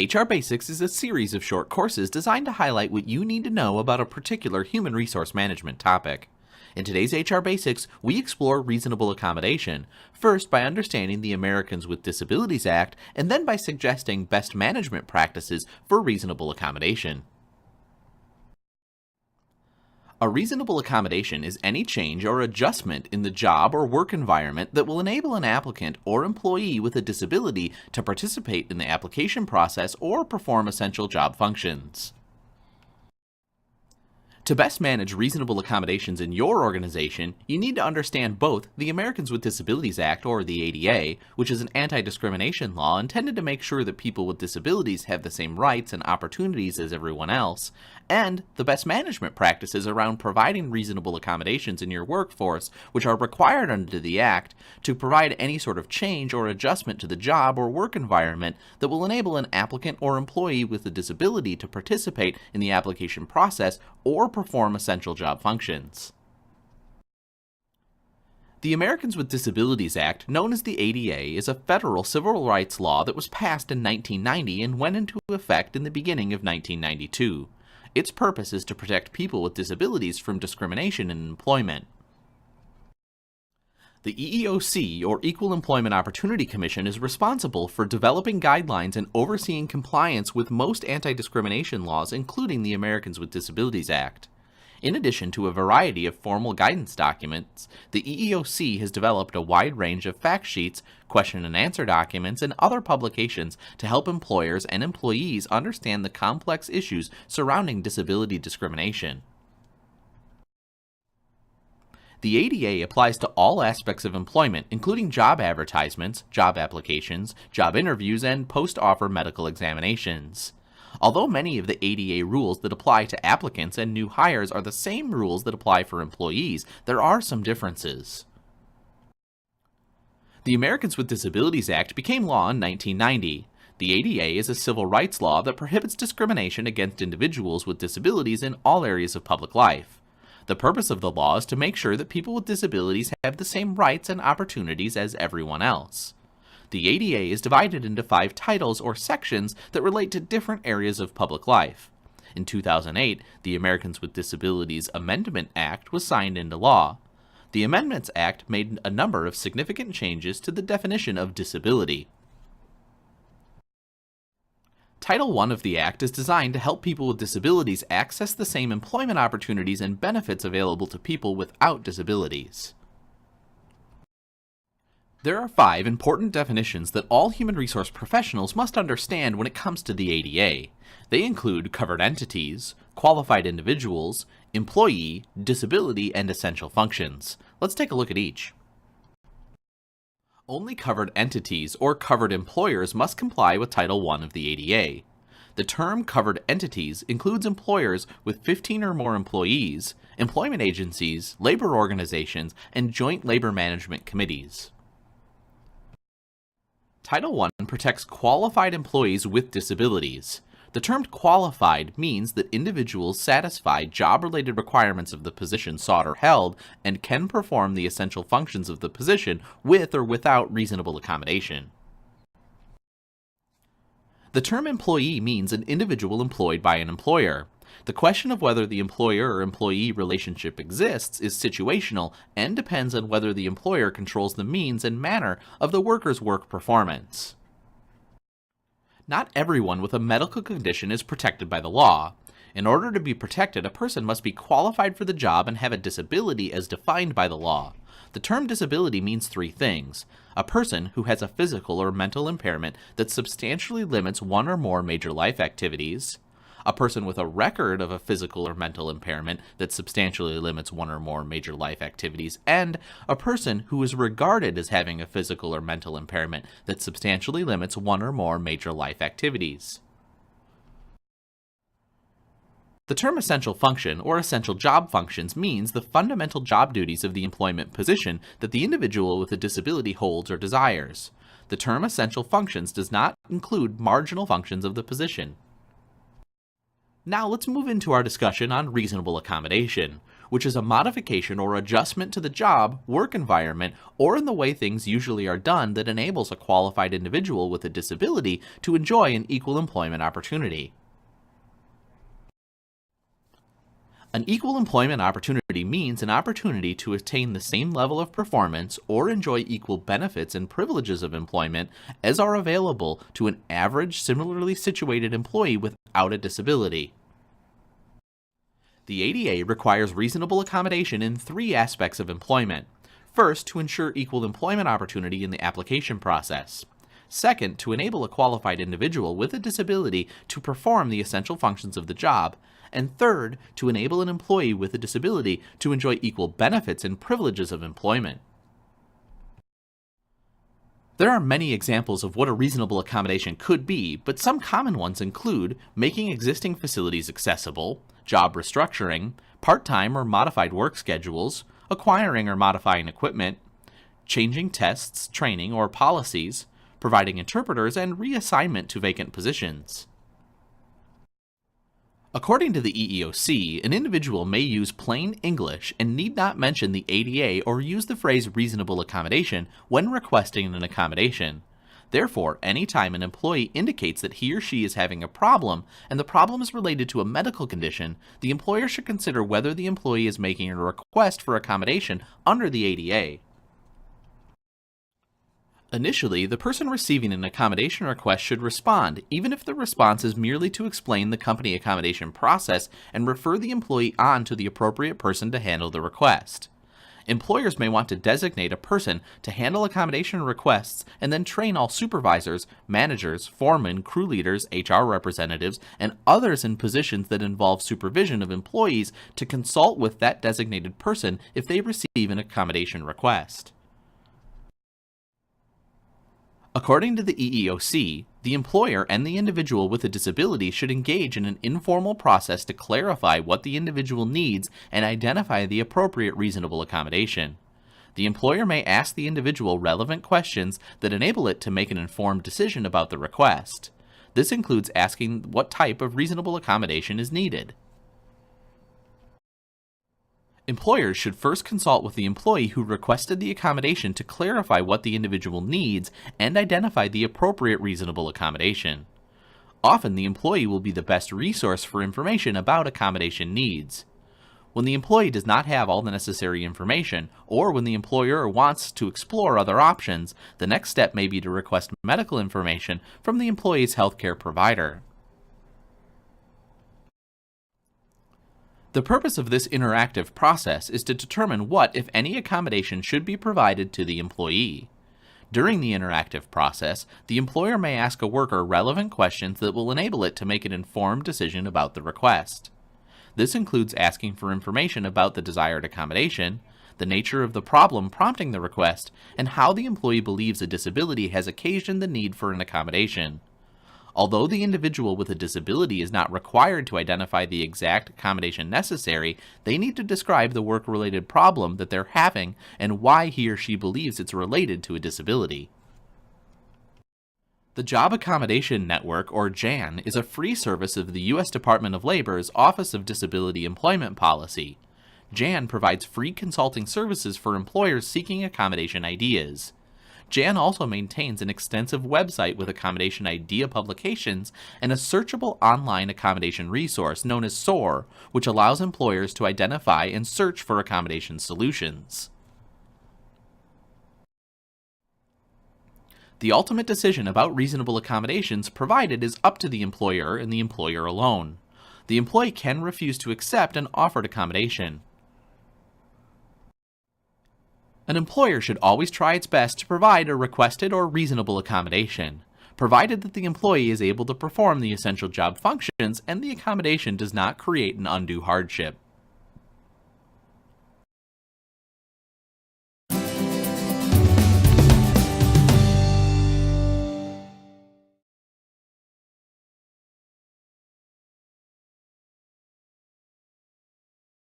HR Basics is a series of short courses designed to highlight what you need to know about a particular human resource management topic. In today's HR Basics, we explore reasonable accommodation, first by understanding the Americans with Disabilities Act, and then by suggesting best management practices for reasonable accommodation. A reasonable accommodation is any change or adjustment in the job or work environment that will enable an applicant or employee with a disability to participate in the application process or perform essential job functions. To best manage reasonable accommodations in your organization, you need to understand both the Americans with Disabilities Act, or the ADA, which is an anti-discrimination law intended to make sure that people with disabilities have the same rights and opportunities as everyone else, and the best management practices around providing reasonable accommodations in your workforce, which are required under the Act to provide any sort of change or adjustment to the job or work environment that will enable an applicant or employee with a disability to participate in the application process or perform essential job functions. The Americans with Disabilities Act, known as the ADA, is a federal civil rights law that was passed in 1990 and went into effect in the beginning of 1992. Its purpose is to protect people with disabilities from discrimination in employment. The EEOC, or Equal Employment Opportunity Commission, is responsible for developing guidelines and overseeing compliance with most anti-discrimination laws, including the Americans with Disabilities Act. In addition to a variety of formal guidance documents, the EEOC has developed a wide range of fact sheets, question and answer documents, and other publications to help employers and employees understand the complex issues surrounding disability discrimination. The ADA applies to all aspects of employment, including job advertisements, job applications, job interviews, and post-offer medical examinations. Although many of the ADA rules that apply to applicants and new hires are the same rules that apply for employees, there are some differences. The Americans with Disabilities Act became law in 1990. The ADA is a civil rights law that prohibits discrimination against individuals with disabilities in all areas of public life. The purpose of the law is to make sure that people with disabilities have the same rights and opportunities as everyone else. The ADA is divided into 5 titles or sections that relate to different areas of public life. In 2008, the Americans with Disabilities Amendment Act was signed into law. The Amendments Act made a number of significant changes to the definition of disability. Title I of the Act is designed to help people with disabilities access the same employment opportunities and benefits available to people without disabilities. There are 5 important definitions that all human resource professionals must understand when it comes to the ADA. They include covered entities, qualified individuals, employee, disability, and essential functions. Let's take a look at each. Only covered entities or covered employers must comply with Title I of the ADA. The term covered entities includes employers with 15 or more employees, employment agencies, labor organizations, and joint labor management committees. Title I protects qualified employees with disabilities. The term qualified means that individuals satisfy job-related requirements of the position sought or held and can perform the essential functions of the position with or without reasonable accommodation. The term employee means an individual employed by an employer. The question of whether the employer or employee relationship exists is situational and depends on whether the employer controls the means and manner of the worker's work performance. Not everyone with a medical condition is protected by the law. In order to be protected, a person must be qualified for the job and have a disability as defined by the law. The term disability means 3 things: a person who has a physical or mental impairment that substantially limits one or more major life activities, a person with a record of a physical or mental impairment that substantially limits one or more major life activities, and a person who is regarded as having a physical or mental impairment that substantially limits one or more major life activities. The term essential function or essential job functions means the fundamental job duties of the employment position that the individual with a disability holds or desires. The term essential functions does not include marginal functions of the position. Now let's move into our discussion on reasonable accommodation. which is a modification or adjustment to the job, work environment, or in the way things usually are done that enables a qualified individual with a disability to enjoy an equal employment opportunity. An equal employment opportunity means an opportunity to attain the same level of performance or enjoy equal benefits and privileges of employment as are available to an average similarly situated employee without a disability. The ADA requires reasonable accommodation in three aspects of employment. First, to ensure equal employment opportunity in the application process. Second, to enable a qualified individual with a disability to perform the essential functions of the job. And third, to enable an employee with a disability to enjoy equal benefits and privileges of employment. There are many examples of what a reasonable accommodation could be, but some common ones include making existing facilities accessible, job restructuring, part-time or modified work schedules, acquiring or modifying equipment, changing tests, training, or policies, providing interpreters, and reassignment to vacant positions. According to the EEOC, an individual may use plain English and need not mention the ADA or use the phrase reasonable accommodation when requesting an accommodation. Therefore, any time an employee indicates that he or she is having a problem and the problem is related to a medical condition, the employer should consider whether the employee is making a request for accommodation under the ADA. Initially, the person receiving an accommodation request should respond, even if the response is merely to explain the company accommodation process and refer the employee on to the appropriate person to handle the request. Employers may want to designate a person to handle accommodation requests and then train all supervisors, managers, foremen, crew leaders, HR representatives, and others in positions that involve supervision of employees to consult with that designated person if they receive an accommodation request. According to the EEOC, the employer and the individual with a disability should engage in an informal process to clarify what the individual needs and identify the appropriate reasonable accommodation. The employer may ask the individual relevant questions that enable it to make an informed decision about the request. This includes asking what type of reasonable accommodation is needed. Employers should first consult with the employee who requested the accommodation to clarify what the individual needs and identify the appropriate reasonable accommodation. Often, the employee will be the best resource for information about accommodation needs. When the employee does not have all the necessary information, or when the employer wants to explore other options, the next step may be to request medical information from the employee's healthcare provider. The purpose of this interactive process is to determine what, if any, accommodation should be provided to the employee. During the interactive process, the employer may ask a worker relevant questions that will enable it to make an informed decision about the request. This includes asking for information about the desired accommodation, the nature of the problem prompting the request, and how the employee believes a disability has occasioned the need for an accommodation. Although the individual with a disability is not required to identify the exact accommodation necessary, they need to describe the work-related problem that they're having and why he or she believes it's related to a disability. The Job Accommodation Network, or JAN, is a free service of the U.S. Department of Labor's Office of Disability Employment Policy. JAN provides free consulting services for employers seeking accommodation ideas. JAN also maintains an extensive website with accommodation idea publications and a searchable online accommodation resource known as SOAR, which allows employers to identify and search for accommodation solutions. The ultimate decision about reasonable accommodations provided is up to the employer and the employer alone. The employee can refuse to accept an offered accommodation. An employer should always try its best to provide a requested or reasonable accommodation, provided that the employee is able to perform the essential job functions and the accommodation does not create an undue hardship.